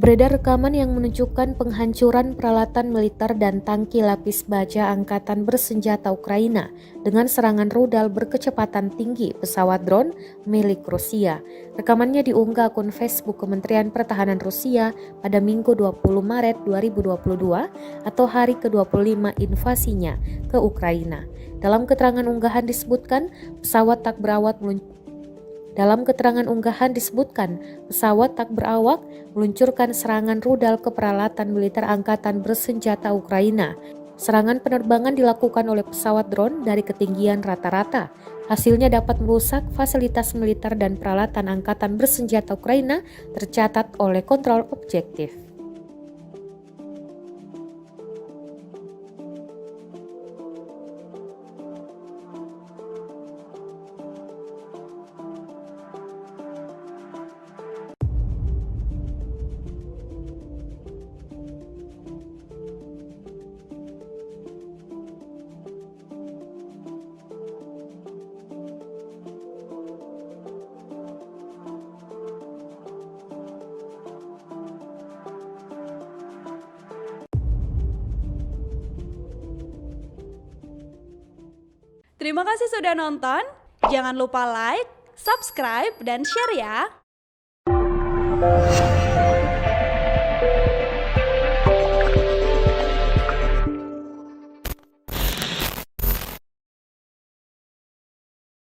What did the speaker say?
Beredar rekaman yang menunjukkan penghancuran peralatan militer dan tangki lapis baja Angkatan Bersenjata Ukraina dengan serangan rudal berkecepatan tinggi pesawat drone milik Rusia. Rekamannya diunggah akun Facebook Kementerian Pertahanan Rusia pada Minggu 20 Maret 2022 atau hari ke-25 invasinya ke Ukraina. Dalam keterangan unggahan disebutkan, pesawat tak berawak meluncurkan serangan rudal ke peralatan militer Angkatan Bersenjata Ukraina. Serangan penerbangan dilakukan oleh pesawat drone dari ketinggian rata-rata. Hasilnya dapat merusak fasilitas militer dan peralatan Angkatan Bersenjata Ukraina, tercatat oleh kontrol objektif. Terima kasih sudah nonton. Jangan lupa like, subscribe, dan share ya.